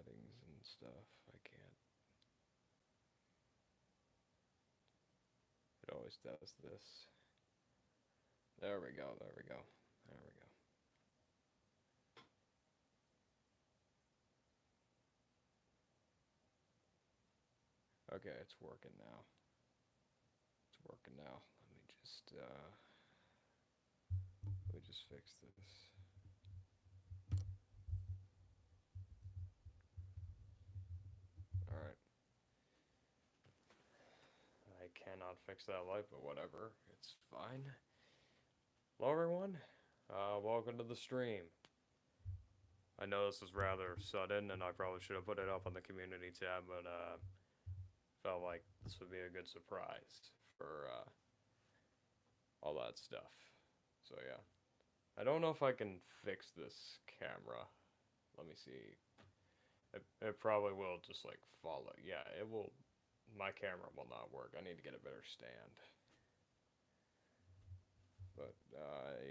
settings and stuff. I can't. It always does this. There we go, there we go. There we go. Okay, it's working now. It's working now. Let me just fix this. All right. I cannot fix that light, but whatever. It's fine. Hello, everyone. Welcome to the stream. I know this is rather sudden, and I probably should have put it up on the community tab, but felt like this would be a good surprise for all that stuff. So yeah, I don't know if I can fix this camera. Let me see. It probably will just like follow. Yeah, it will. My camera will not work. I need to get a better stand. But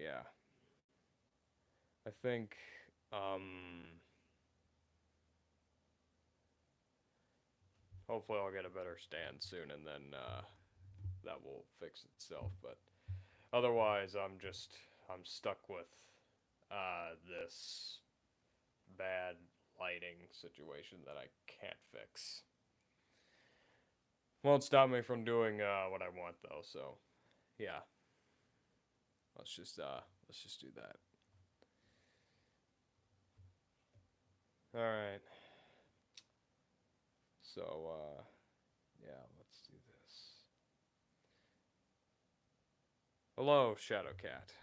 yeah, I think hopefully I'll get a better stand soon, and then that will fix itself. But otherwise, I'm stuck with this bad lighting situation that I can't fix. Won't stop me from doing what I want though. So yeah, let's just do that. All right. So yeah, let's do this. Hello, Shadowcat.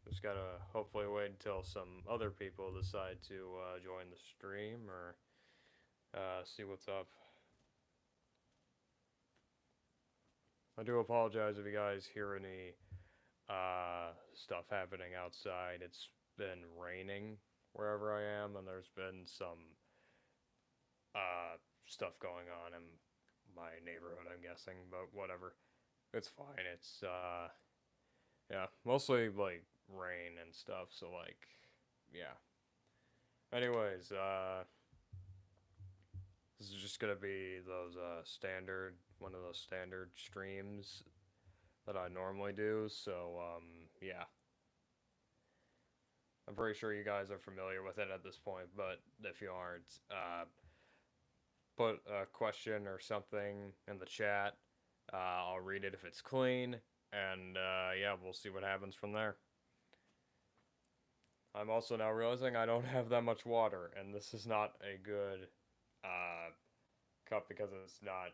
Just gotta hopefully wait until some other people decide to join the stream or see what's up. I do apologize if you guys hear any stuff happening outside. It's been raining wherever I am, and there's been some stuff going on in my neighborhood, I'm guessing, but whatever. It's fine. It's, yeah, mostly like rain and stuff, so like, yeah. Anyways, this is just gonna be those one of those standard streams that I normally do, so, yeah. I'm pretty sure you guys are familiar with it at this point, but if you aren't, put a question or something in the chat. I'll read it if it's clean, and yeah, we'll see what happens from there. I'm also now realizing I don't have that much water, and this is not a good cup because it's not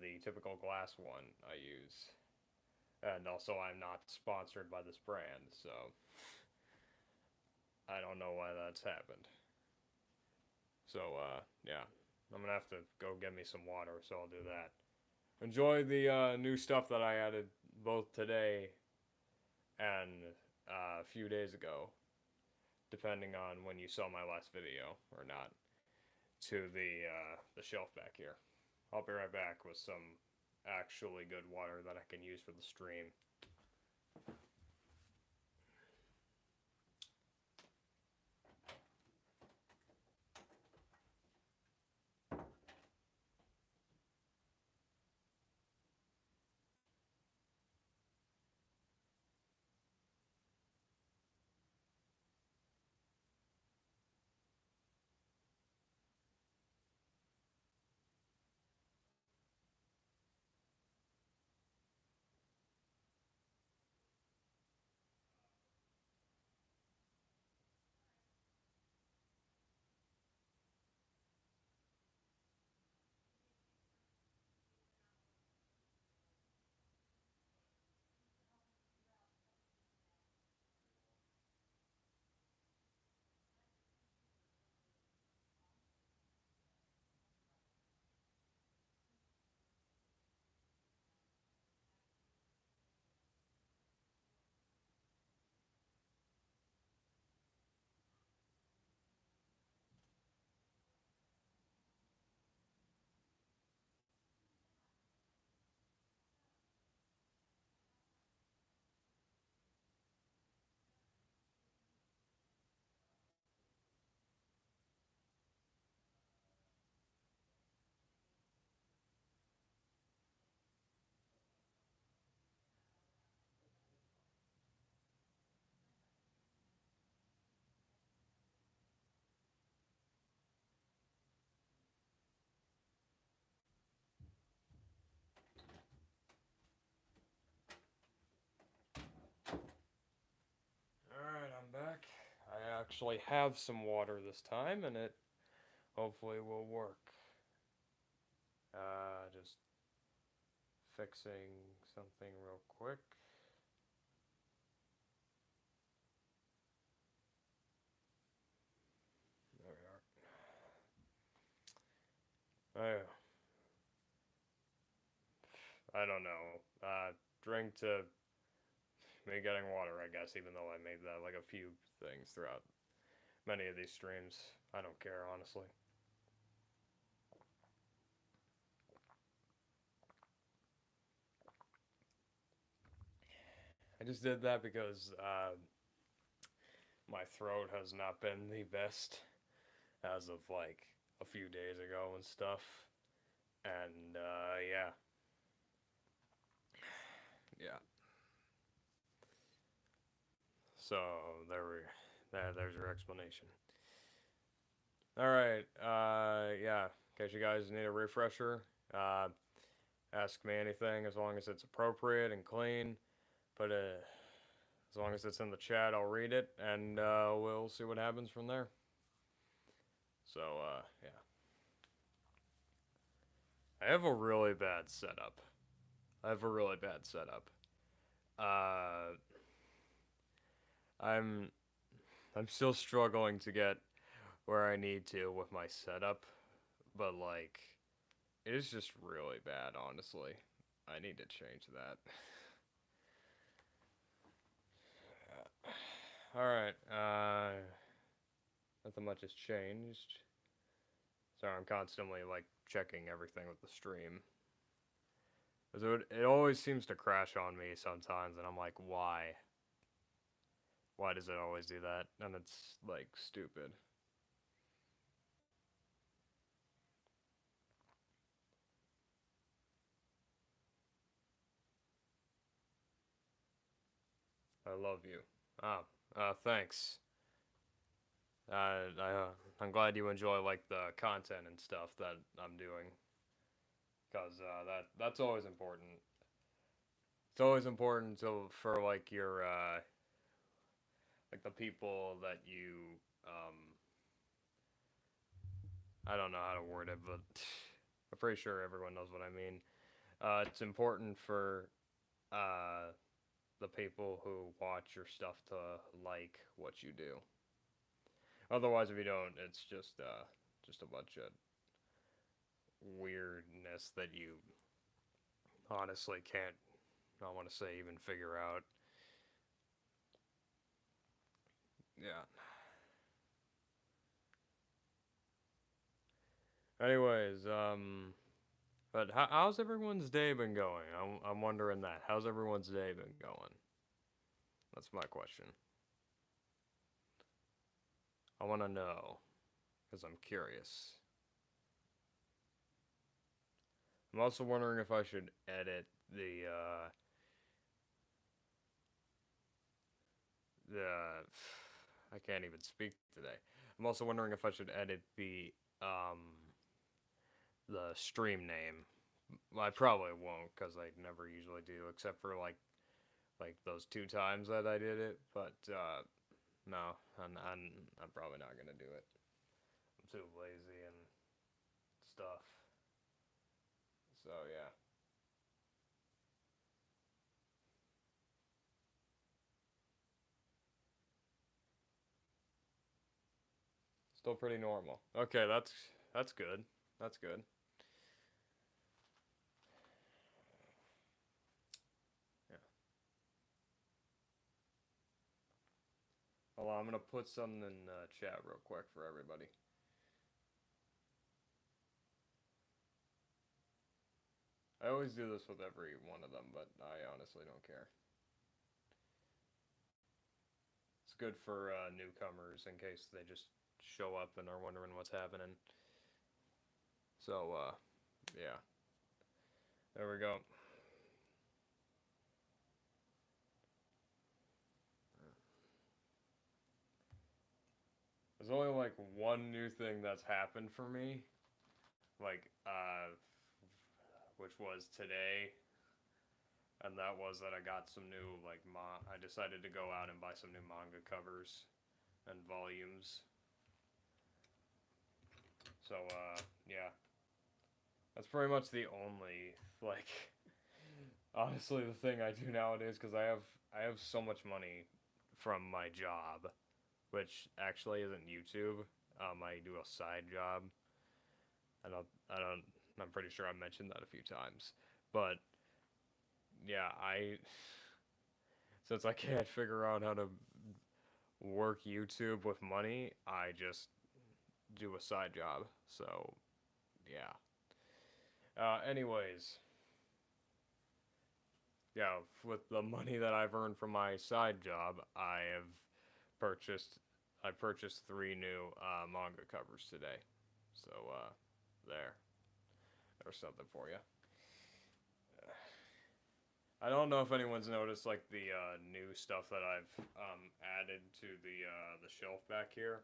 the typical glass one I use. And also, I'm not sponsored by this brand, so I don't know why that's happened. So, yeah, I'm gonna have to go get me some water, so I'll do that. Enjoy the new stuff that I added both today and a few days ago, depending on when you saw my last video or not, to the shelf back here. I'll be right back with some actually good water that I can use for the stream. actually have some water this time, and it hopefully will work. Just fixing something real quick. There we are. I don't know. Drink to me getting water, I guess, even though I made that like a few things throughout many of these streams. I don't care, honestly. I just did that because my throat has not been the best as of like a few days ago and stuff. And yeah. Yeah. So there's your explanation. All right. Yeah. In case you guys need a refresher, ask me anything as long as it's appropriate and clean. But as long as it's in the chat, I'll read it, and we'll see what happens from there. So yeah. I have a really bad setup. I'm still struggling to get where I need to with my setup, but like it is just really bad, honestly. I need to change that. Alright, nothing much has changed. Sorry, I'm constantly like checking everything with the stream. It always seems to crash on me sometimes, and I'm like, why? Why does it always do that? And it's like stupid. I love you. Thanks. I'm glad you enjoy like the content and stuff that I'm doing, cause that's always important. It's always important for like your like the people that you I don't know how to word it, but I'm pretty sure everyone knows what I mean. It's important for the people who watch your stuff to like what you do. Otherwise, if you don't, it's just a bunch of weirdness that you honestly can't. I want to say even figure out. Yeah. Anyways, but how's everyone's day been going? I'm wondering that. How's everyone's day been going? That's my question. I want to know because I'm curious. I'm also wondering if I should edit the I can't even speak today. I'm also wondering if I should edit the stream name. Well, I probably won't because I never usually do, except for like those 2 times that I did it. But no, I'm probably not gonna do it. I'm too lazy and stuff. So yeah. Still pretty normal. Okay, that's good. That's good. Yeah. Hold on, I'm gonna put something in chat real quick for everybody. I always do this with every one of them, but I honestly don't care. It's good for newcomers in case they just show up and are wondering what's happening. So, yeah. There we go. There's only like one new thing that's happened for me, like which was today, and that was that I got some new I decided to go out and buy some new manga covers, and volumes. So, yeah. That's pretty much the only, like, honestly, the thing I do nowadays, because I have so much money from my job, which actually isn't YouTube. I do a side job. I don't, I'm pretty sure I mentioned that a few times. But, yeah, since I can't figure out how to work YouTube with money, I just do a side job. So, yeah. Anyways, yeah, with the money that I've earned from my side job, purchased I purchased 3 new manga covers today. So there, there's something for you. I don't know if anyone's noticed like the new stuff that I've added to the shelf back here,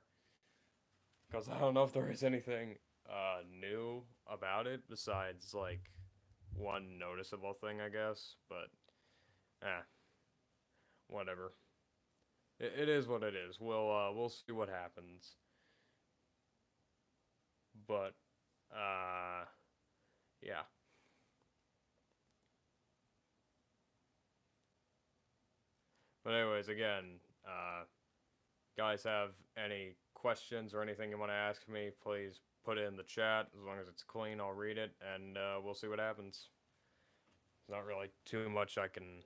because I don't know if there is anything new about it besides like one noticeable thing, I guess. But whatever. It is what it is. We'll see what happens. But yeah. But anyways, again, guys have any questions or anything you want to ask me, please put it in the chat. As long as it's clean, I'll read it, and we'll see what happens. There's not really too much I can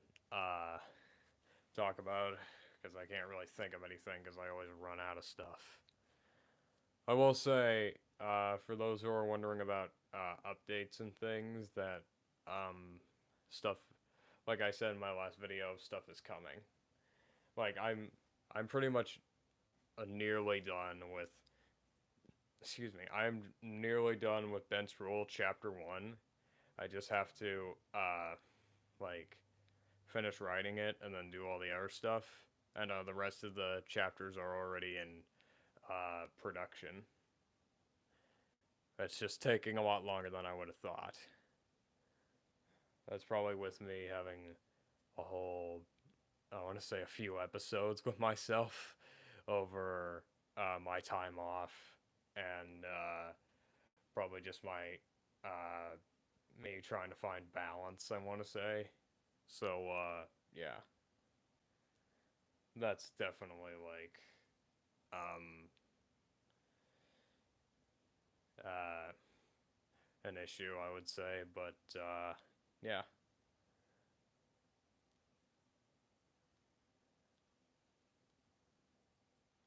talk about, because I can't really think of anything, because I always run out of stuff. I will say, for those who are wondering about updates and things, that stuff, like I said in my last video, stuff is coming. Like I'm pretty much nearly done with. Excuse me. I'm nearly done with Bent's Rule Chapter 1. I just have to like finish writing it and then do all the other stuff. And the rest of the chapters are already in production. It's just taking a lot longer than I would have thought. That's probably with me having a whole, I want to say, a few episodes with myself over my time off, and probably just my me trying to find balance, I want to say. So yeah, that's definitely like uh, an issue, I would say. But yeah.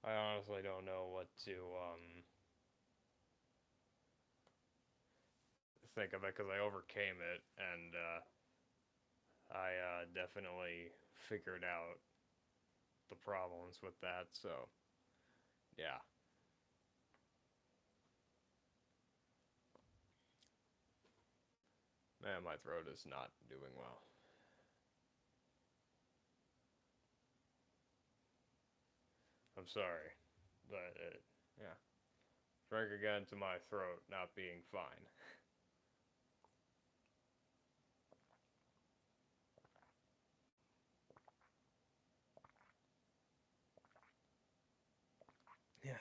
I honestly don't know what to think of it, because I overcame it, and I definitely figured out the problems with that. So yeah. Man, my throat is not doing well. I'm sorry, but yeah. Drink again to my throat not being fine. Yeah.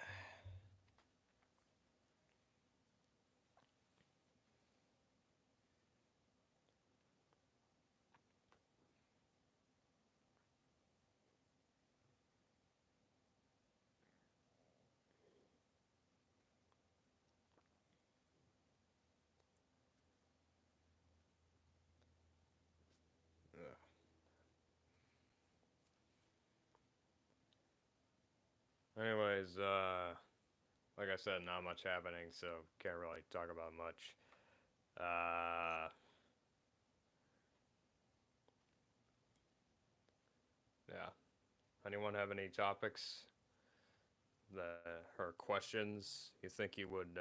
Anyways, like I said, not much happening, so can't really talk about much. Yeah. Anyone have any topics that or questions you think you could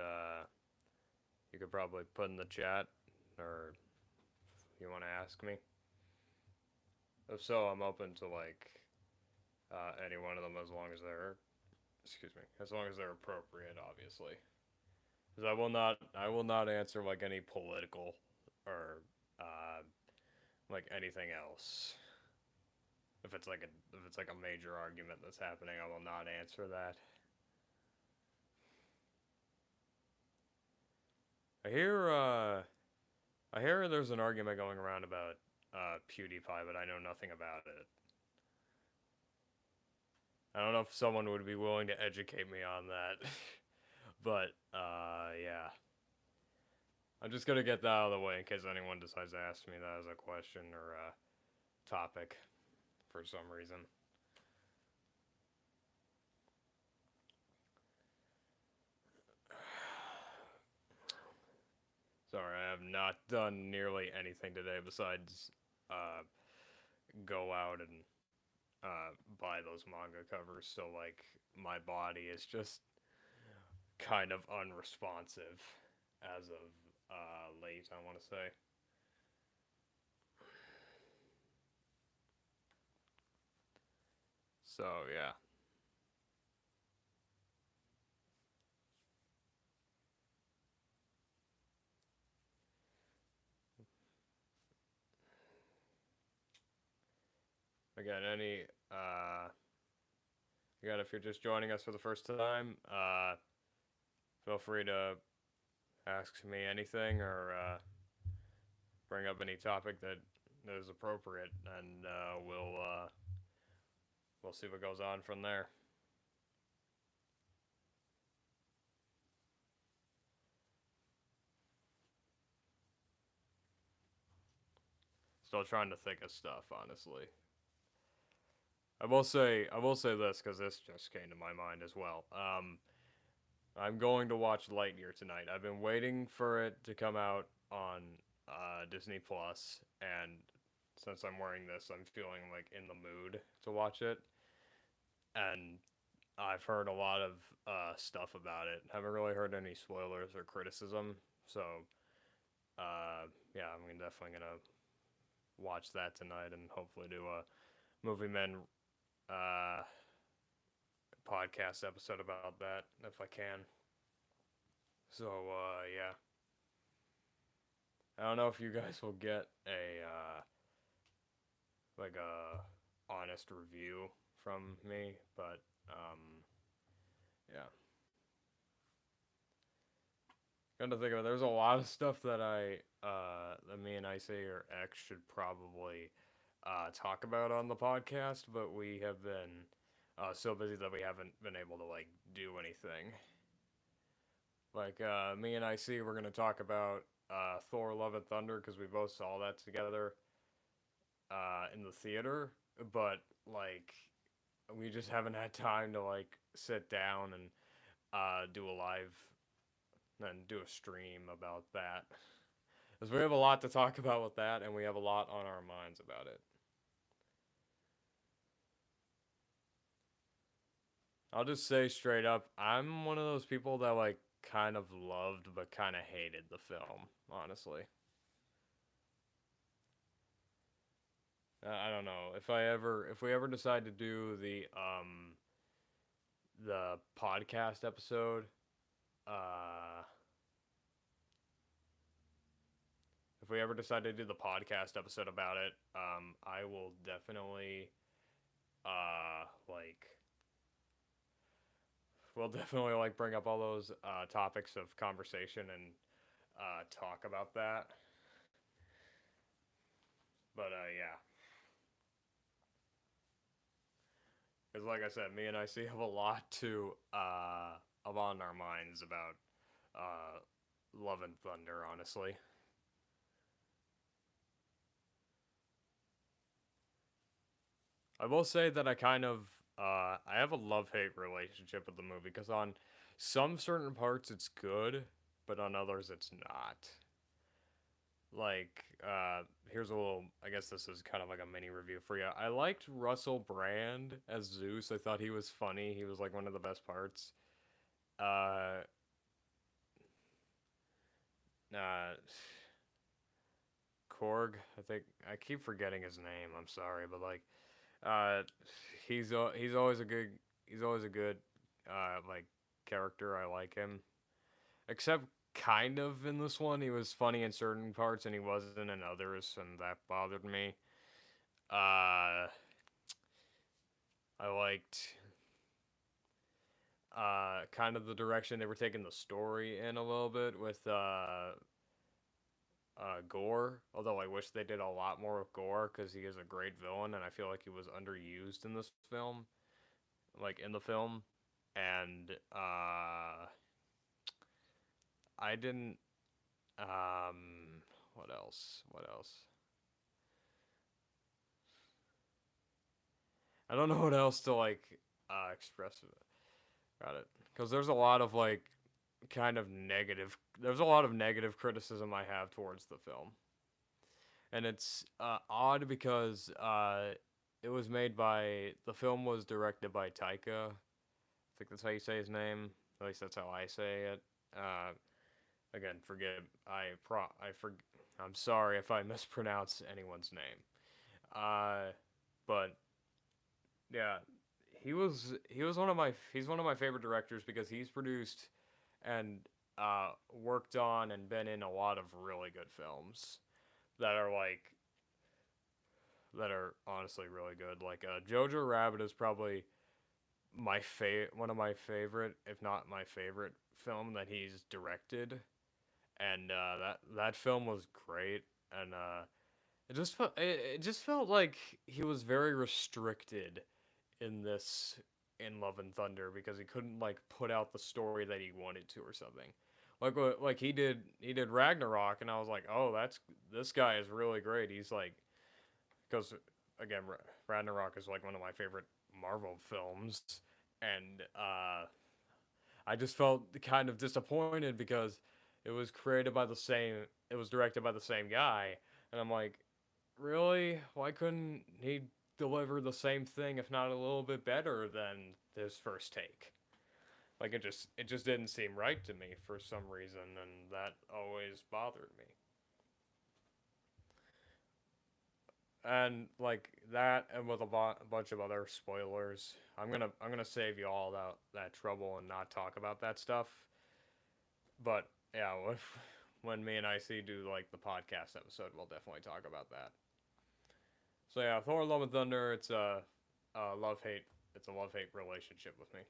probably put in the chat, or you want to ask me? If so, I'm open to like any one of them, as long as they're, excuse me, as long as they're appropriate, obviously. Because I will not answer like any political or like anything else. if it's like a major argument that's happening, I will not answer that. I hear I hear there's an argument going around about PewDiePie, but I know nothing about it. I don't know if someone would be willing to educate me on that. But yeah. I'm just gonna get that out of the way in case anyone decides to ask me that as a question or a topic for some reason. Sorry, I have not done nearly anything today besides uh, go out and buy those manga covers. So like my body is just kind of unresponsive as of late. I want to say. So yeah. Again, again, if you're just joining us for the first time, feel free to ask me anything or bring up any topic that is appropriate, and we'll see what goes on from there. Still trying to think of stuff, honestly. I will say this because this just came to my mind as well. I'm going to watch Lightyear tonight. I've been waiting for it to come out on Disney Plus, and since I'm wearing this, I'm feeling like in the mood to watch it. And I've heard a lot of stuff about it. Haven't really heard any spoilers or criticism, so yeah, I'm definitely gonna watch that tonight and hopefully do a Movie Men uh, podcast episode about that if I can. So yeah, I don't know if you guys will get a like a honest review from me, but yeah. Come to think of it, there's a lot of stuff that that me and Icy or X should probably talk about on the podcast, but we have been so busy that we haven't been able to like do anything. Like me and Icy, we're gonna talk about Thor: Love and Thunder because we both saw that together in the theater, but like we just haven't had time to like sit down and do a live and do a stream about that. Because we have a lot to talk about with that, and we have a lot on our minds about it. I'll just say straight up, I'm one of those people that like kind of loved but kind of hated the film, honestly. I don't know if we ever decide to do the podcast episode. Uh, if we ever decide to do the podcast episode about it, I will definitely like we'll definitely like bring up all those topics of conversation and talk about that. But yeah, because like I said, me and IC have a lot to of on our minds about uh, Love and Thunder. Honestly, I will say that I kind of I have a love hate relationship with the movie because on some certain parts it's good, but on others it's not. Like, here's a little. I guess this is kind of like a mini review for you. I liked Russell Brand as Zeus. I thought he was funny. He was like one of the best parts. Uh, uh, Korg. I think I keep forgetting his name. I'm sorry, but like, uh, he's always a good like character. I like him, except kind of in this one. He was funny in certain parts and he wasn't in others, and that bothered me. Uh, I liked kind of the direction they were taking the story in a little bit with Gore. Although I wish they did a lot more with Gore because he is a great villain, and I feel like he was underused in this film, like in the film. And I didn't. What else? What else? I don't know what else to like express about it because there's a lot of like kind of negative. There's a lot of negative criticism I have towards the film, and it's odd because it was made by the film was directed by Taika. I think that's how you say his name. At least that's how I say it. Uh, Again, forgive I for I'm sorry if I mispronounce anyone's name. But yeah, he's one of my favorite directors because he's produced and worked on and been in a lot of really good films that are like that are honestly really good. Like Jojo Rabbit is probably one of my favorite, if not my favorite film that he's directed, and that film was great, and it just felt like he was very restricted in this in Love and Thunder because he couldn't like put out the story that he wanted to or something. Like he did Ragnarok, and I was like, oh, that's this guy is really great. He's like, because again, Ragnarok is like one of my favorite Marvel films, and I just felt kind of disappointed because it was created by the same, it was directed by the same guy, and I'm like, really? Why couldn't he deliver the same thing, if not a little bit better than his first take? Like it just didn't seem right to me for some reason, and that always bothered me. And like that, and with a bunch of other spoilers, I'm gonna save you all that trouble and not talk about that stuff. But yeah, when me and IC do like the podcast episode, we'll definitely talk about that. So yeah, Thor: Love and Thunder. It's a love hate. It's a love hate relationship with me.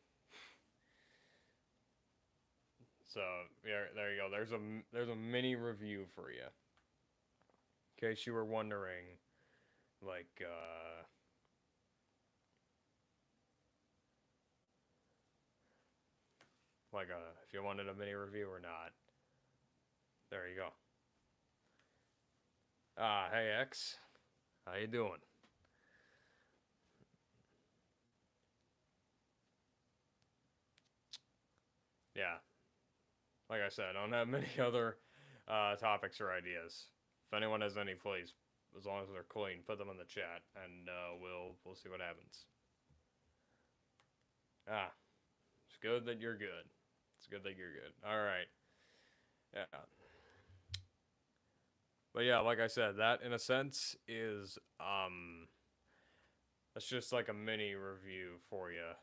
So yeah, there you go. There's a mini review for you, in case you were wondering. Like if you wanted a mini review or not. There you go. Hey X, how you doing? Yeah, like I said, I don't have many other topics or ideas. If anyone has any, please, as long as they're clean, put them in the chat, and we'll see what happens. Ah, it's good that you're good. It's good that you're good. All right. Yeah. But yeah, like I said, that in a sense is that's just like a mini review for you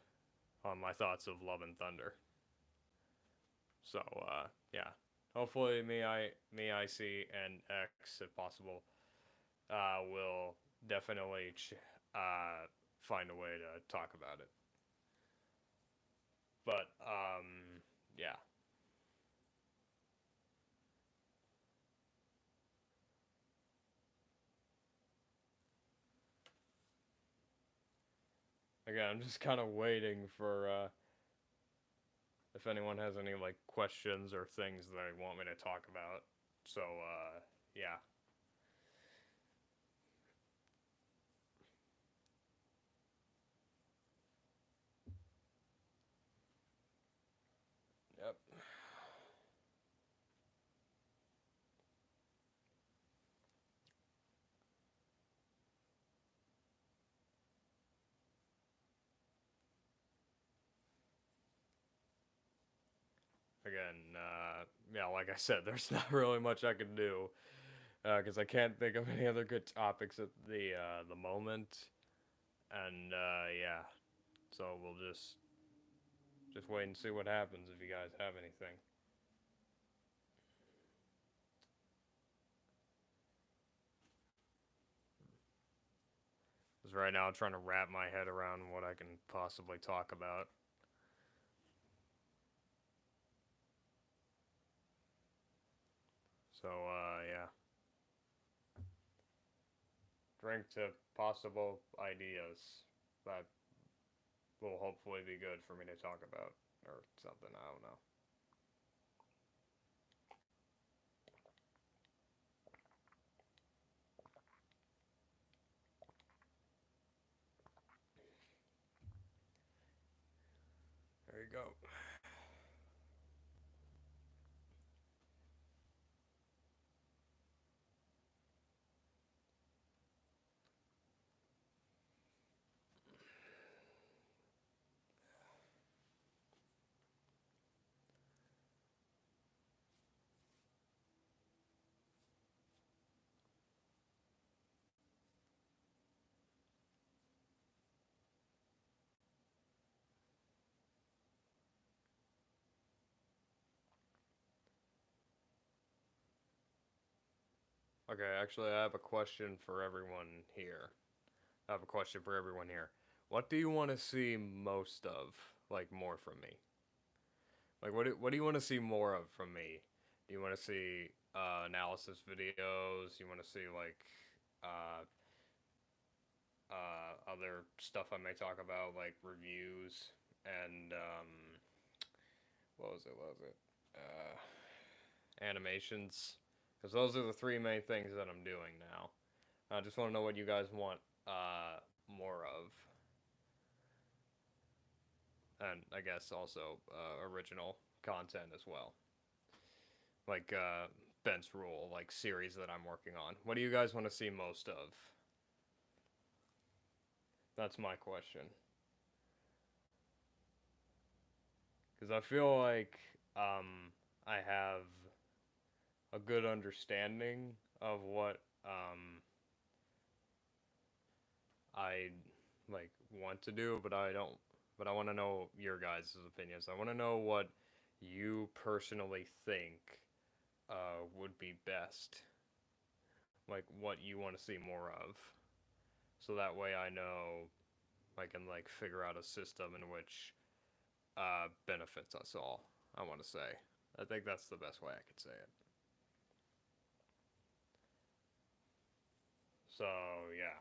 on my thoughts of Love and Thunder. So yeah, hopefully I see and X if possible will definitely find a way to talk about it. But yeah. Again, I'm just kind of waiting for if anyone has any like questions or things that they want me to talk about. So yeah. Yep. Again, yeah, like I said, there's not really much I can do because I can't think of any other good topics at the moment. And yeah, so we'll just wait and see what happens if you guys have anything. Is right now I'm trying to wrap my head around what I can possibly talk about. So, yeah. Drink to possible ideas that will hopefully be good for me to talk about, or something, I don't know. There you go. Okay, actually, I have a question for everyone here. I have a question for everyone here. What do you want to see most of, like more from me? Like, what do you want to see more of from me? Do you want to see analysis videos? You want to see like uh, other stuff I may talk about, like reviews and what was it? What was it? Animations. Because those are the three main things that I'm doing now. I just want to know what you guys want more of, and I guess also original content as well, like Ben's Rule, like series that I'm working on. What do you guys want to see most of? That's my question. Because I feel like I have a good understanding of what I like want to do, but I don't. But I want to know your guys' opinions. I want to know what you personally think would be best, like what you want to see more of, so that way I know I can like figure out a system in which benefits us all. I want to say. I think that's the best way I could say it. So yeah,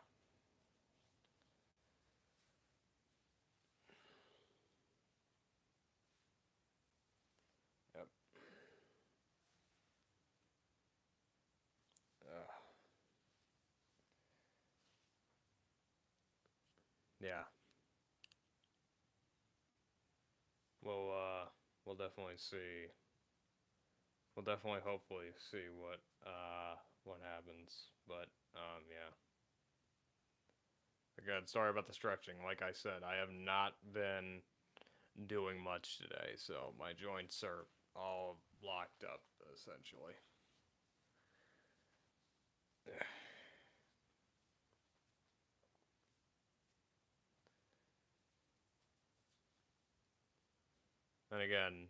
yep, yeah. We'll we'll definitely see. We'll definitely hopefully see what happens. But yeah. Again, sorry about the stretching. Like I said, I have not been doing much today, so my joints are all locked up essentially. And again,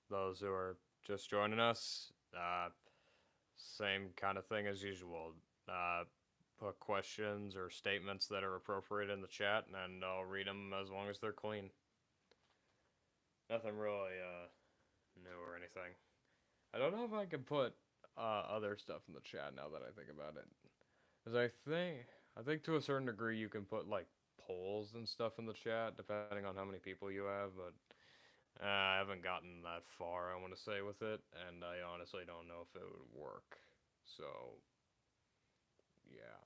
those who are just joining us, same kind of thing as usual. Uh, put questions or statements that are appropriate in the chat, and I'll read them as long as they're clean. Nothing really new or anything. I don't know if I can put other stuff in the chat now that I think about it. Because I think to a certain degree you can put like polls and stuff in the chat depending on how many people you have, but I haven't gotten that far, I want to say, with it, and I honestly don't know if it would work. So, yeah.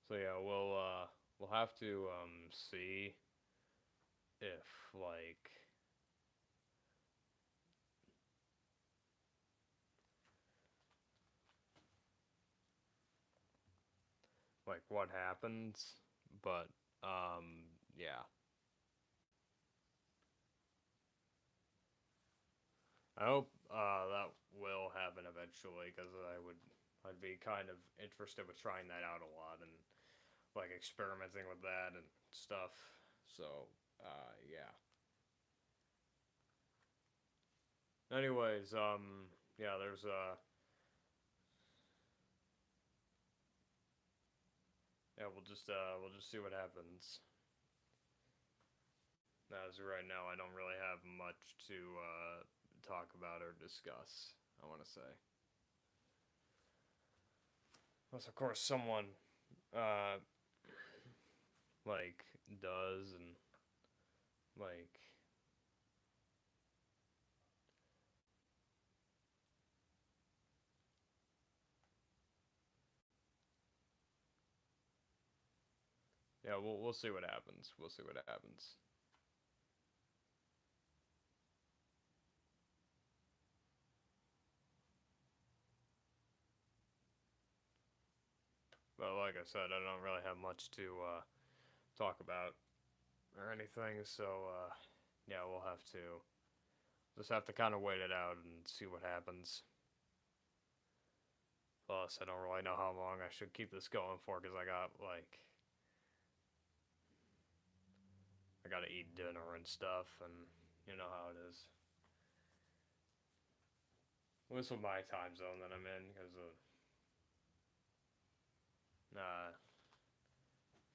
So yeah, we'll have to see if like what happens, but yeah. I hope that will happen eventually because I'd be kind of interested with trying that out a lot and like experimenting with that and stuff. So yeah. Anyways, yeah, there's Yeah, we'll just see what happens. As of right now, I don't really have much to talk about or discuss. I want to say, unless of course someone uh, like does and like yeah, we'll see what happens. We'll see what happens. But like I said, I don't really have much to talk about or anything. So yeah, we'll have to just have to kind of wait it out and see what happens. Plus, I don't really know how long I should keep this going for because I gotta eat dinner and stuff, and you know how it is. This is my time zone that I'm in because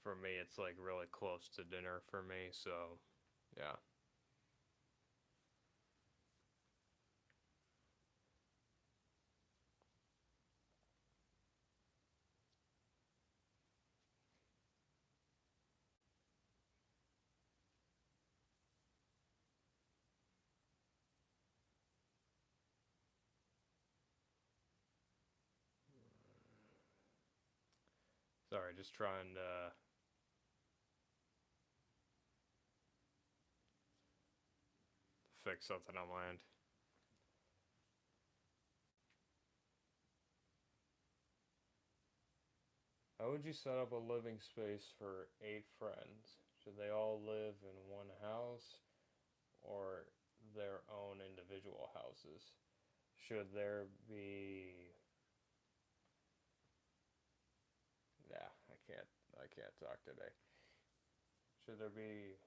for me it's like really close to dinner for me. So yeah. Sorry, just trying to fix something on my end. How would you set up a living space for 8 friends? Should they all live in one house or their own individual houses? Should there be Yeah, I can't talk today. Should there be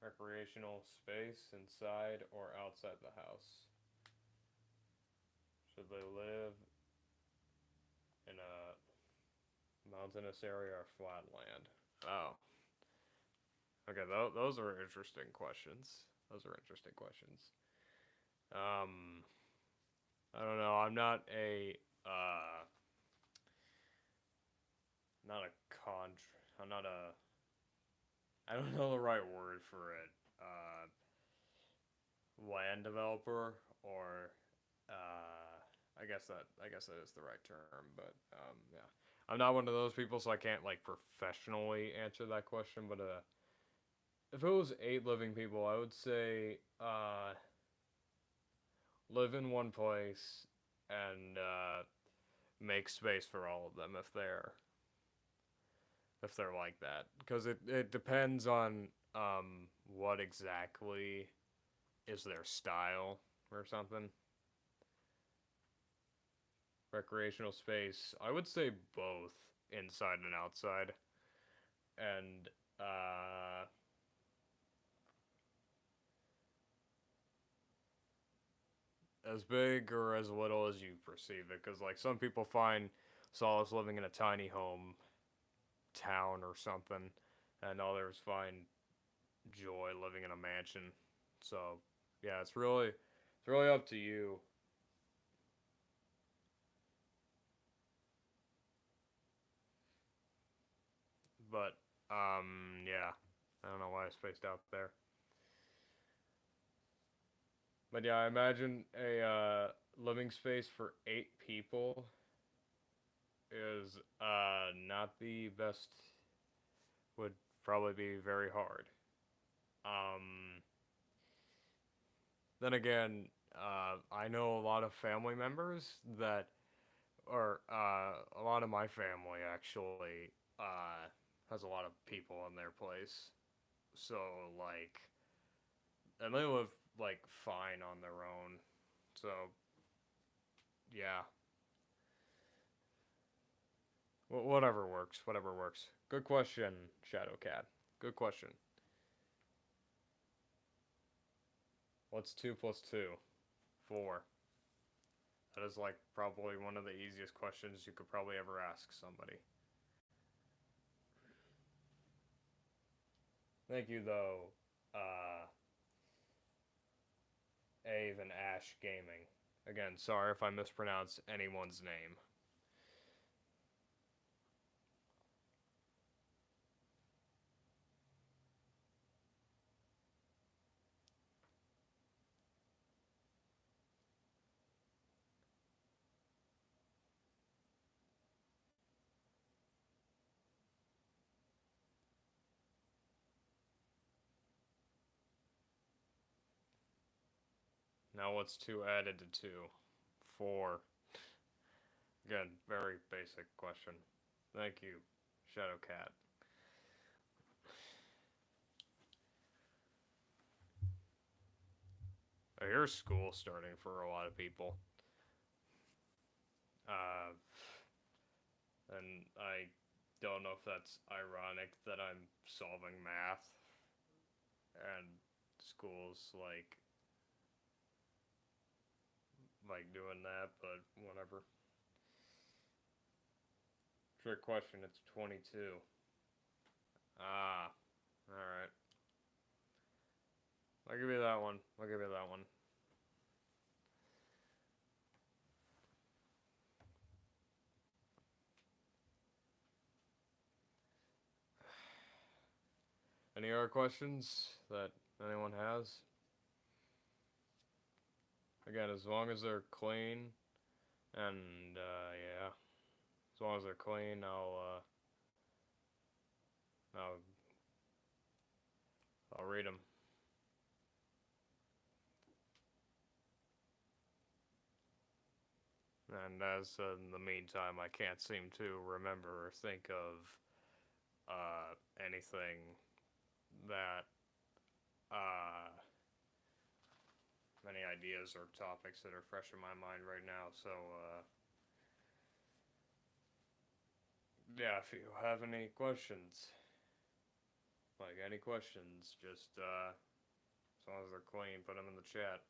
recreational space inside or outside the house? Should they live in a mountainous area or flat land? Oh, okay. Those are interesting questions. Those are interesting questions. Um, I don't know. Not a I'm not a. I don't know the right word for it. Land developer or I guess that is the right term, but yeah, I'm not one of those people, so I can't like professionally answer that question. But if it was 8 living people, I would say live in one place and make space for all of them if they're like that, because it depends on what exactly is their style or something. Recreational space, I would say both inside and outside. And as big or as little as you perceive it, because like some people find solace living in a tiny home town or something, and others find joy living in a mansion. So yeah, it's really up to you. But yeah, I don't know why I spaced out there. But yeah, I imagine a living space for 8 people is not the best. Would probably be very hard. Um, then again, I know a lot of family members that, or a lot of my family actually has a lot of people in their place. So like, and they live like fine on their own. So yeah, whatever works. Whatever works. Good question, Shadowcat. Good question. What's 2 plus 2? 4. That is like probably one of the easiest questions you could probably ever ask somebody. Thank you though, uh, Ave and Ash Gaming. Again, sorry if I mispronounce anyone's name. Now what's 2 added to 2? 4. Again, very basic question. Thank you, Shadowcat. I hear school starting for a lot of people. And I don't know if that's ironic that I'm solving math and school's like doing that, but whatever. Trick question, it's 22. Ah, alright. I'll give you that one. I'll give you that one. Any other questions that anyone has? Again, as long as they're clean, and yeah, as long as they're clean, I'll read them. And as in the meantime, I can't seem to remember or think of anything that many ideas or topics that are fresh in my mind right now. So yeah, if you have any questions, like any questions, just as long as they're clean, put them in the chat.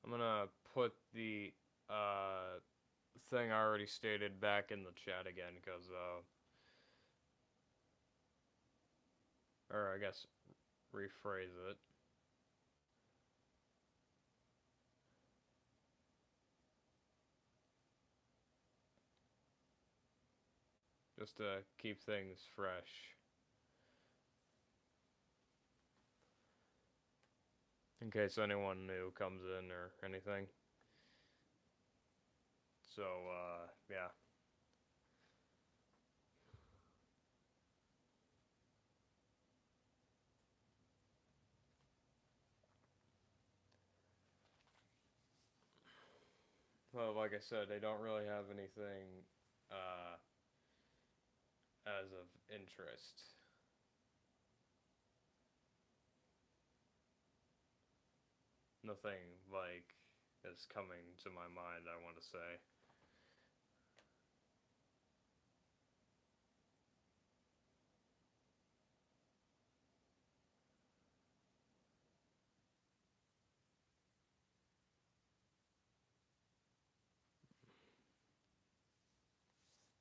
I'm gonna put the thing I already stated back in the chat again, because or I guess rephrase it. Just to keep things fresh. In case anyone new comes in or anything. So, yeah. Well, like I said, they don't really have anything as of interest. Nothing like is coming to my mind, I want to say.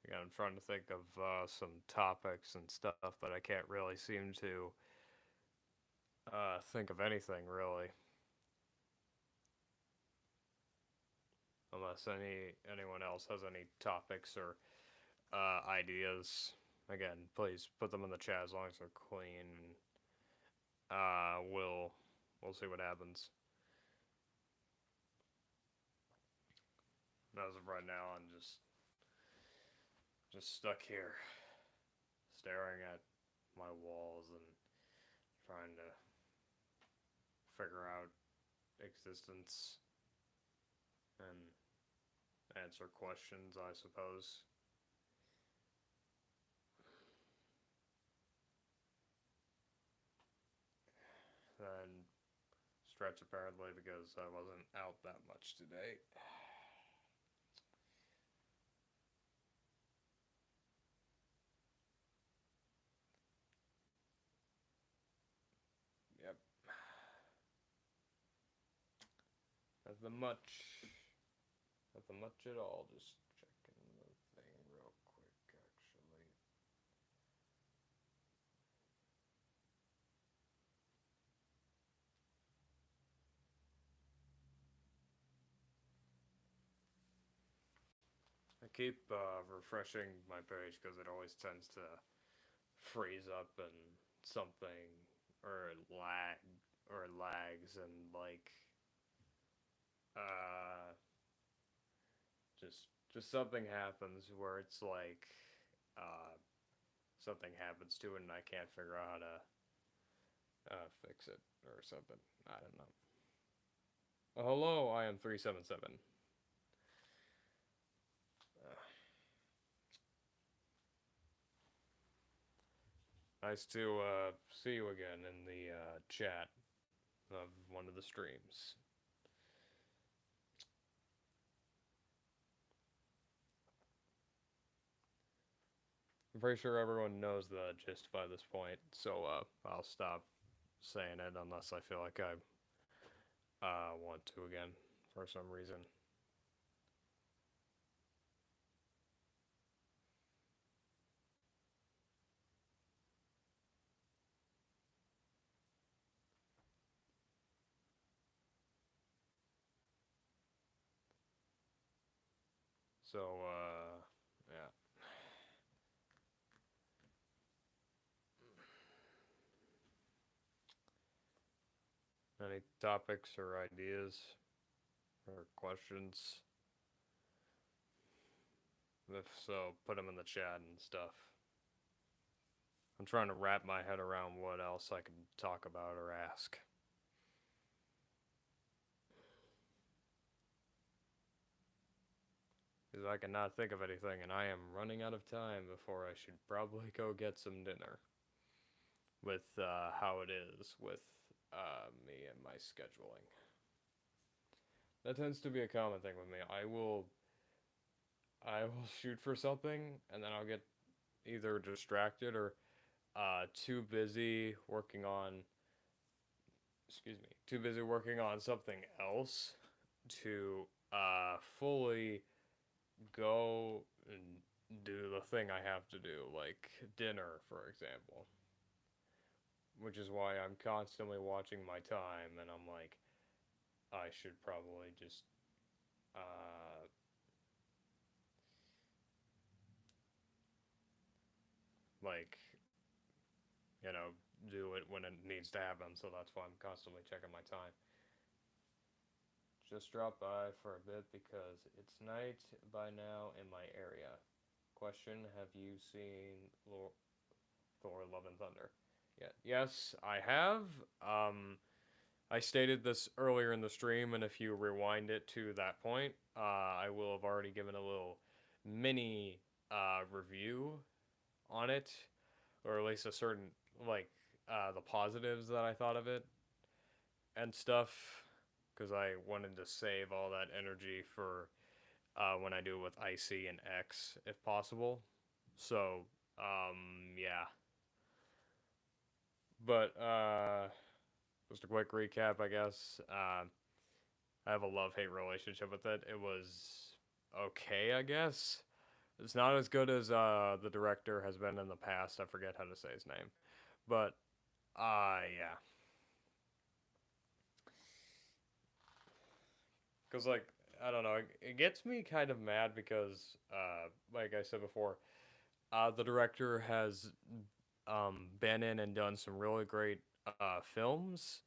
Again, I'm trying to think of some topics and stuff, but I can't really seem to think of anything really. Unless anyone else has any topics or ideas. Again, please put them in the chat as long as they're clean. We'll see what happens. As of right now, I'm just stuck here, staring at my walls and trying to figure out existence and answer questions, I suppose. And stretch apparently because I wasn't out that much today. Yep. Nothing much. Nothing much at all. Just checking the thing real quick, actually. I keep refreshing my page because it always tends to freeze up and something or lags and like uh just something happens where it's like uh something happens to it and I can't figure out how to fix it or something. I don't know. Hello, I am 377. Nice to see you again in the chat of one of the streams. I'm pretty sure everyone knows the gist by this point, so I'll stop saying it unless I feel like I want to again for some reason. So, yeah. Any topics or ideas or questions? If so, put them in the chat and stuff. I'm trying to wrap my head around what else I can talk about or ask. Because I cannot think of anything, and I am running out of time before I should probably go get some dinner. With how it is with me and my scheduling. That tends to be a common thing with me. I will shoot for something, and then I'll get either distracted or too busy working on too busy working on something else to fully go and do the thing I have to do, like dinner, for example. Which is why I'm constantly watching my time, and I'm like, I should probably just uh, like do it when it needs to happen. So that's why I'm constantly checking my time. Just drop by for a bit because it's night by now in my area. Question: have you seen Thor: Love and Thunder? Yeah. Yes, I have. I stated this earlier in the stream, and if you rewind it to that point, I will have already given a little mini review on it, or at least a certain like the positives that I thought of it and stuff, because I wanted to save all that energy for when I do it with Icy and X if possible. So yeah, but just a quick recap, I guess. I have a love-hate relationship with it. It was okay, I guess. It's not as good as the director has been in the past. I forget how to say his name, but yeah, because like I don't know, it gets me kind of mad because like I said before, the director has been in and done some really great films,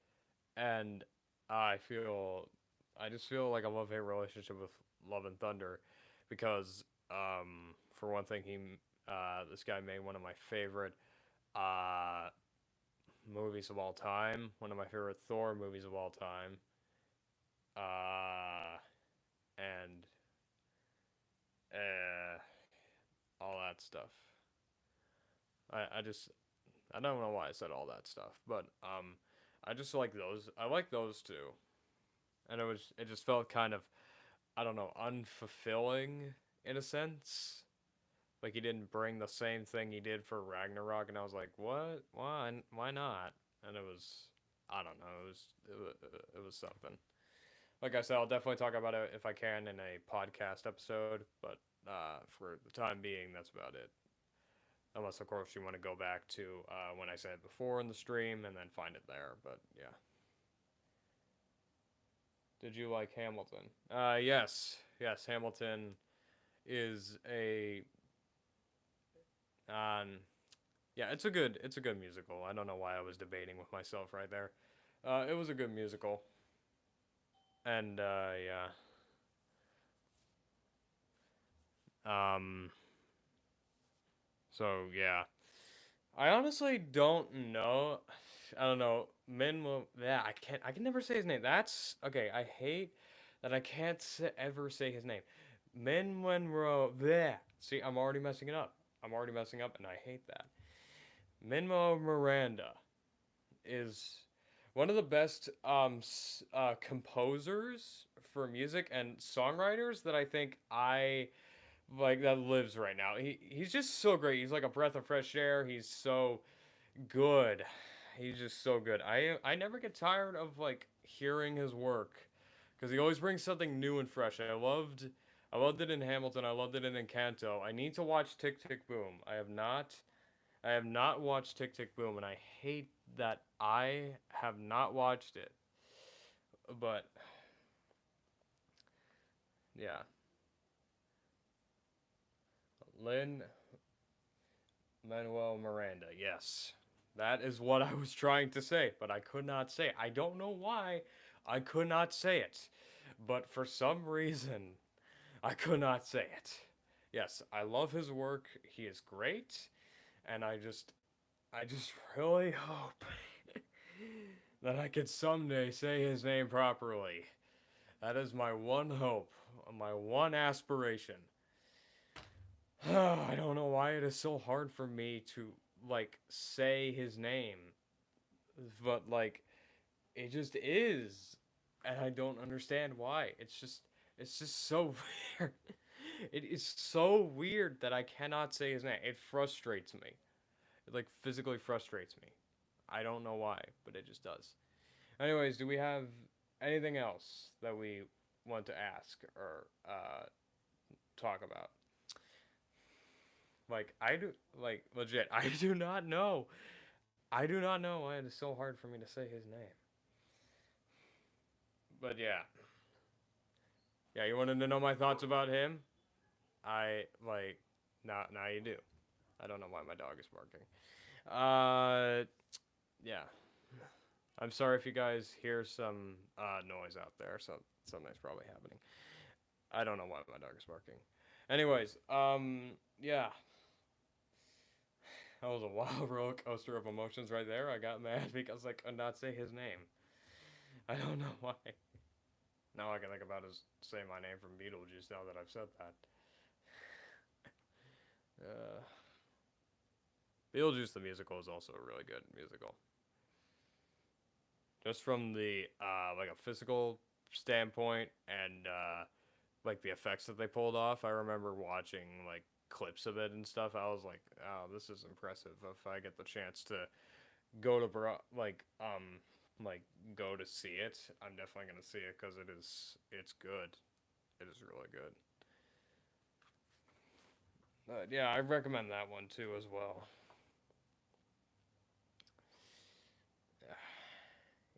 and I feel I just feel like a love hate relationship with Love and Thunder because for one thing, this guy made one of my favorite uh, movies of all time, one of my favorite Thor movies of all time, and uh, all that stuff. I just I don't know why I said all that stuff, but I just like those. I like those two, and it just felt kind of, I don't know, unfulfilling in a sense. Like he didn't bring the same thing he did for Ragnarok, and I was like, what? Why? Why not? And it was, I don't know, it was something. Like I said, I'll definitely talk about it if I can in a podcast episode, but for the time being, that's about it. Unless, of course, you want to go back to when I said it before in the stream and then find it there. But yeah. Did you like Hamilton? Yes. Yes, Hamilton is a. Yeah, it's a good musical. I don't know why I was debating with myself right there. It was a good musical, and yeah. Um. So yeah, I honestly don't know. I don't know. Yeah, I can never say his name. That's okay. I hate that I can't ever say his name. Minwoo. Yeah. See, I'm already messing it up. I'm already messing up, and I hate that. Minmo Miranda is one of the best composers for music and songwriters that I think I like that lives right now. He's just so great. He's like a breath of fresh air. He's so good. He's just so good. I never get tired of like hearing his work because he always brings something new and fresh. I loved it in Hamilton. I loved it in Encanto. I need to watch Tick Tick Boom. I have not watched Tick Tick Boom, and I hate that I have not watched it. But yeah, Lynn Manuel Miranda. Yes, that is what I was trying to say, but I could not say it. I don't know why I could not say it, but for some reason I could not say it. Yes, I love his work. He is great, and I just really hope that I can someday say his name properly. That is my one hope, my one aspiration. I don't know why it is so hard for me to like say his name, but like it just is, and I don't understand why. It's just so weird. It is so weird that I cannot say his name. It frustrates me. It like physically frustrates me. I don't know why, but it just does. Anyways, do we have anything else that we want to ask or talk about? Like I do, like legit, I do not know. I do not know why it is so hard for me to say his name. But yeah, yeah. You wanted to know my thoughts about him? I like. Now you do. I don't know why my dog is barking. Yeah. I'm sorry if you guys hear some noise out there. So something's probably happening. I don't know why my dog is barking. Anyways, yeah. That was a wild roller coaster of emotions right there. I got mad because I could not say his name. I don't know why. Now I can think about is say my name from Beetlejuice now that I've said that. Uh, Beetlejuice the musical is also a really good musical. Just from the like a physical standpoint and like the effects that they pulled off. I remember watching like clips of it and stuff. I was like, oh, this is impressive. If I get the chance to go to like go to see it, I'm definitely gonna see it because it's good. It is really good. Yeah, I recommend that one too as well.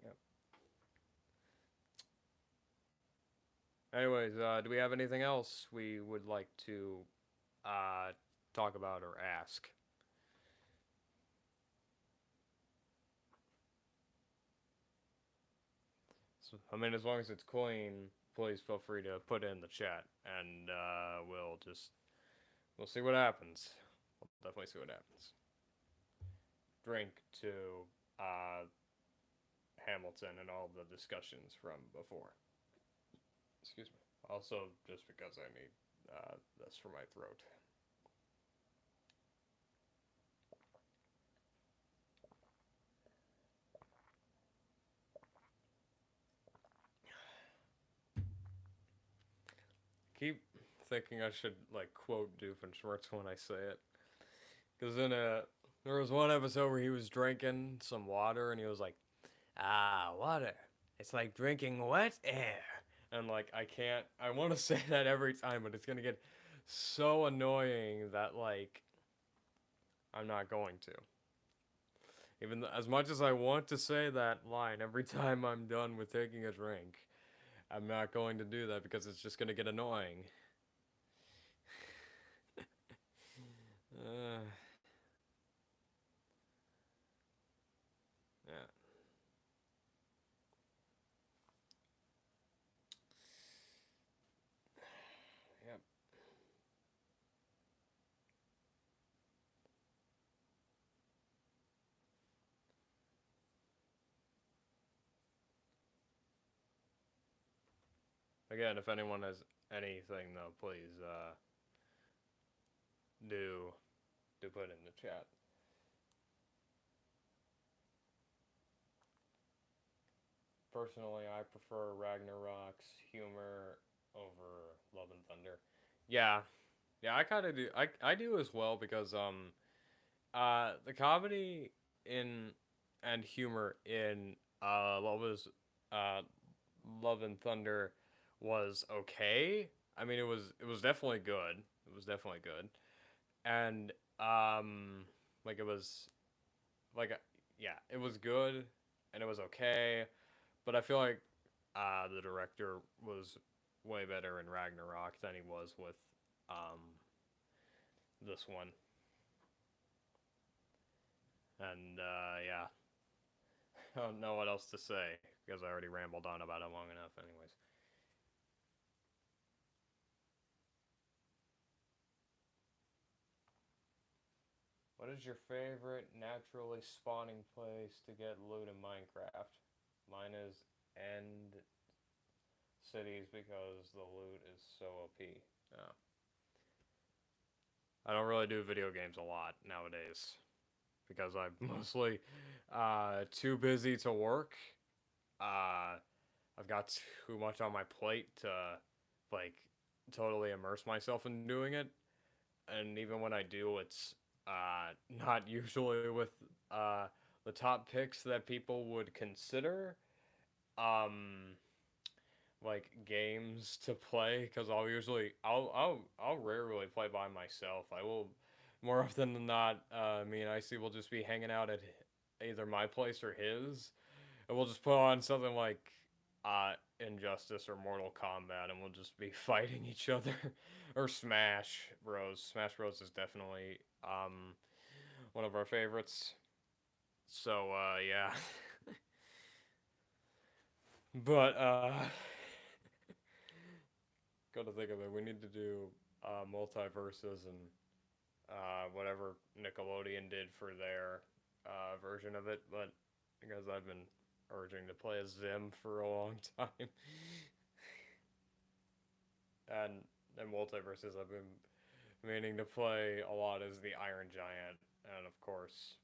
Yep. Anyways, do we have anything else we would like to uh, talk about or ask? So, I mean, as long as it's clean, please feel free to put it in the chat, and we'll see what happens. We'll definitely see what happens. Drink to uh, Hamilton and all the discussions from before. Excuse me. Also, just because I need this for my throat. Keep thinking I should like quote Doofenshmirtz when I say it, because there was one episode where he was drinking some water and he was like, "Ah, water. It's like drinking wet air." And like I can't. I want to say that every time, but it's gonna get so annoying that like I'm not going to. Even as much as I want to say that line every time I'm done with taking a drink, I'm not going to do that because it's just gonna get annoying. Uh, yeah. Yep. Again, if anyone has anything though, please do put in the chat. Personally, I prefer Ragnarok's humor over Love and Thunder. Yeah, yeah, I kind of do. I do as well because the comedy in and humor in uh Love and Thunder was okay. I mean, it was definitely good. It was definitely good, and like it was like yeah, it was good, and it was okay. But I feel like the director was way better in Ragnarok than he was with um, this one. And yeah, I don't know what else to say because I already rambled on about it long enough, anyways. What is your favorite naturally spawning place to get loot in Minecraft? Mine is end cities because the loot is so OP. Oh. I don't really do video games a lot nowadays because I'm mostly too busy to work. Uh, I've got too much on my plate to like totally immerse myself in doing it, and even when I do, it's not usually with uh, the top picks that people would consider. Um, like games to play because I'll rarely play by myself. I will more often than not. Me and Icy will just be hanging out at either my place or his, and we'll just put on something like Injustice or Mortal Kombat, and we'll just be fighting each other, or Smash Bros. Smash Bros is definitely one of our favorites. So yeah, but got to think of it. We need to do multiverses and whatever Nickelodeon did for their version of it, but because I've been urging to play as Zim for a long time, and multiverses I've been meaning to play a lot as the Iron Giant, and of course,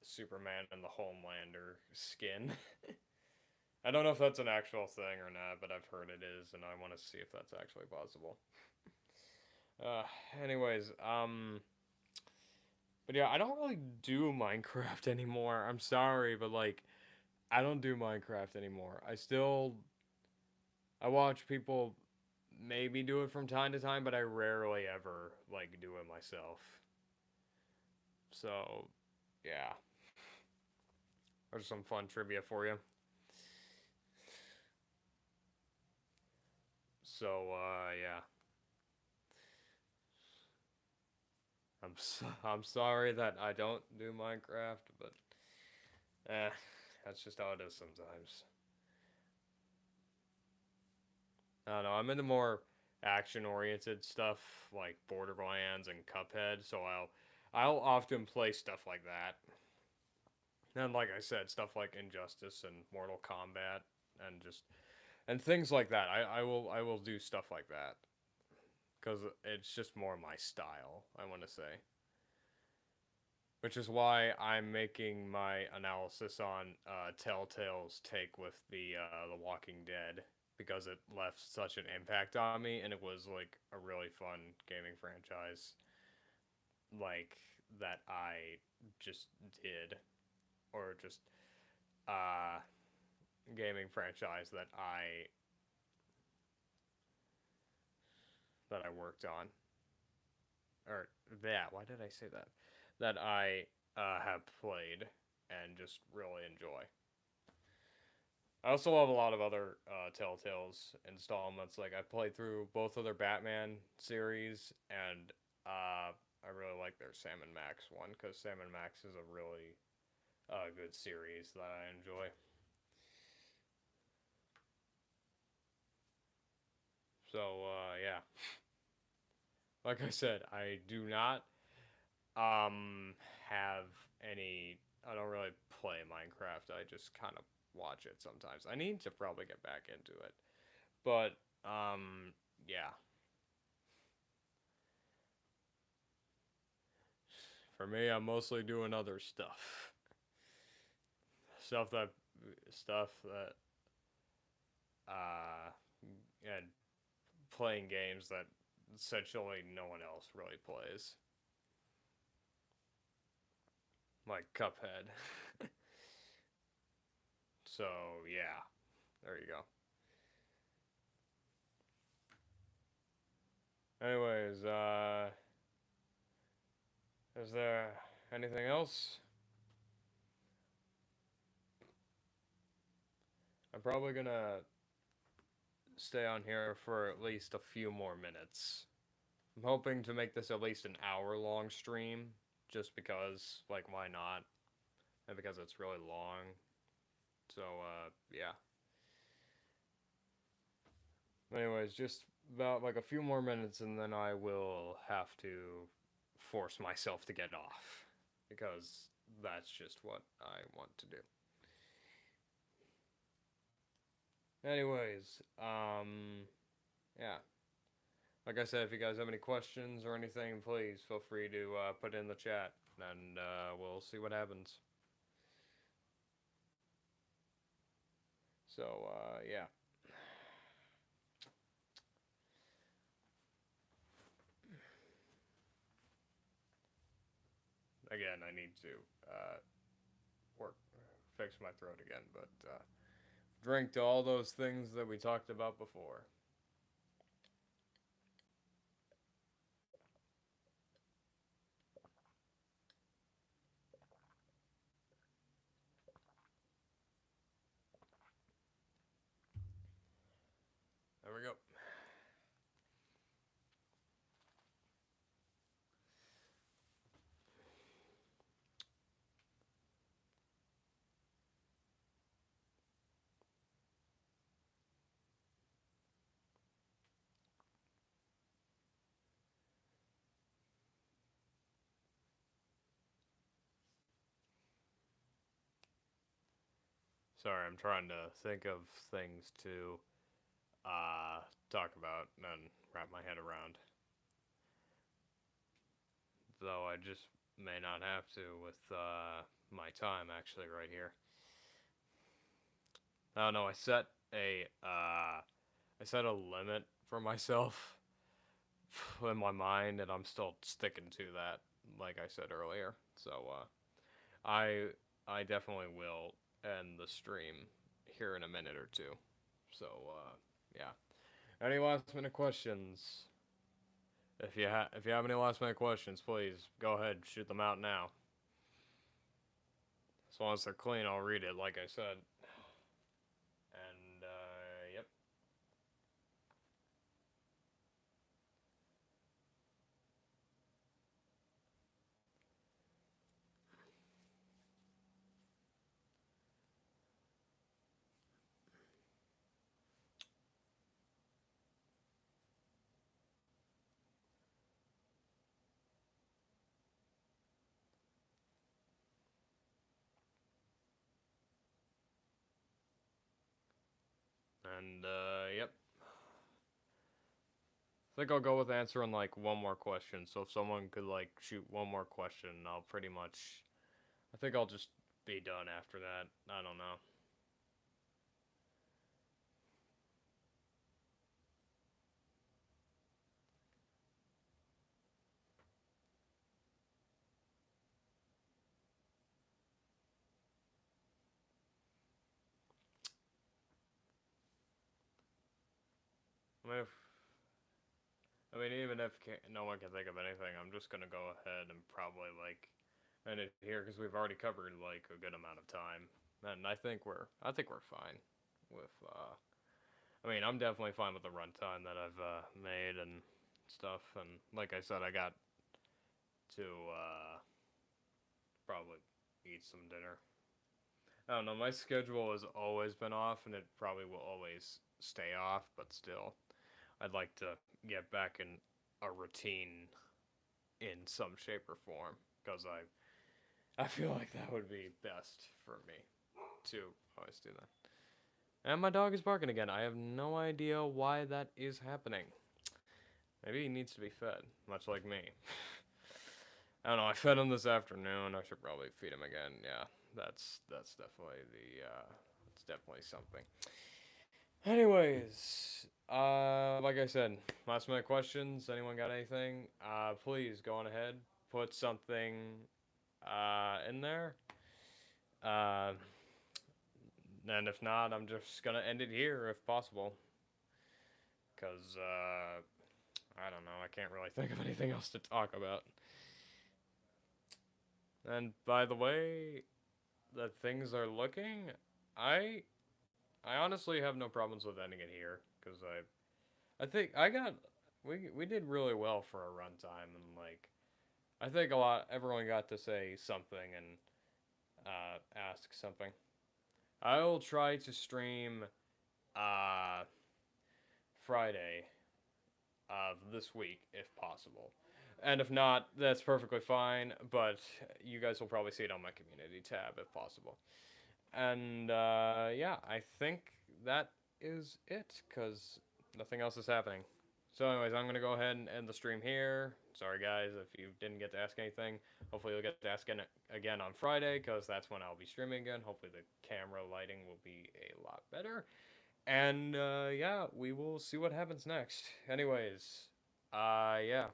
Superman and the Homelander skin. I don't know if that's an actual thing or not, but I've heard it is, and I want to see if that's actually possible. Uh, anyways, but yeah, I don't really do Minecraft anymore. I'm sorry, but like, I don't do Minecraft anymore. I watch people maybe do it from time to time, but I rarely ever like do it myself. So, yeah, there's some fun trivia for you. So, yeah, I'm sorry that I don't do Minecraft, but that's just how it is sometimes. I don't know. I'm into more action-oriented stuff like Borderlands and Cuphead, so I'll often play stuff like that. And like I said, stuff like Injustice and Mortal Kombat, and just and things like that. I will do stuff like that because it's just more my style. I want to say, which is why I'm making my analysis on Telltale's take with the Walking Dead because it left such an impact on me, and it was like a really fun gaming franchise, like that I just did, or just uh gaming franchise that I worked on, or that. Why did I say that? That I have played and just really enjoy. I also love a lot of other Telltale's installments. Like I played through both of their Batman series, and I really like their Sam and Max one because Sam and Max is a really good series that I enjoy. So yeah, like I said, I do not have any. I don't really play Minecraft. I just kind of watch it sometimes. I need to probably get back into it, but yeah. For me, I'm mostly doing other stuff. Stuff that stuff that uh and playing games that essentially no one else really plays. Like Cuphead. So yeah. There you go. Anyways, is there anything else? I'm probably gonna stay on here for at least a few more minutes. I'm hoping to make this at least an hour long stream, just because, like, why not? And because it's really long. So, yeah. Anyways, just about like a few more minutes, and then I will have to force myself to get off because that's just what I want to do. Anyways, yeah. Like I said, if you guys have any questions or anything, please feel free to put it in the chat, and we'll see what happens. So, yeah. Again, I need to work, fix my throat again, but drink to all those things that we talked about before. There we go. Sorry, I'm trying to think of things to talk about and wrap my head around. Though I just may not have to with my time actually right here. I don't know. I set a limit for myself in my mind, and I'm still sticking to that. Like I said earlier, so I I definitely will end the stream here in a minute or two. So yeah. Any last minute questions? If you have any last minute questions, please go ahead, shoot them out now. As long as they're clean, I'll read it. Like I said. And yep. think I'll go with answering like one more question. So if someone could like shoot one more question, I'll pretty much. I think I'll just be done after that. I don't know. I mean, even if no one can think of anything, I'm just gonna go ahead and probably like end it here because we've already covered like a good amount of time, and I think we're fine with. I mean, I'm definitely fine with the runtime that I've made and stuff, and like I said, I got to probably eat some dinner. I don't know. My schedule has always been off, and it probably will always stay off. But still, I'd like to get back in a routine in some shape or form because I feel like that would be best for me to always do that. And my dog is barking again. I have no idea why that is happening. Maybe he needs to be fed, much like me. I don't know. I fed him this afternoon. I should probably feed him again. Yeah, that's definitely it's definitely something. Anyways, like I said, last minute questions. Anyone got anything? Please go on ahead. Put something in there. Uh, and if not, I'm just gonna end it here if possible. Cause I don't know. I can't really think of anything else to talk about. And by the way, that things are looking, I I honestly have no problems with ending it here because I think I got we did really well for a runtime and like I think a lot everyone got to say something and ask something. I will try to stream uh Friday of this week if possible. And if not, that's perfectly fine, but you guys will probably see it on my community tab if possible. And yeah, I think that is it because nothing else is happening. So, anyways, I'm gonna go ahead and end the stream here. Sorry, guys, if you didn't get to ask anything. Hopefully, you'll get to ask again on Friday because that's when I'll be streaming again. Hopefully, the camera lighting will be a lot better. And yeah, we will see what happens next. Anyways, yeah.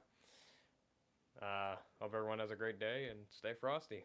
Hope everyone has a great day and stay frosty.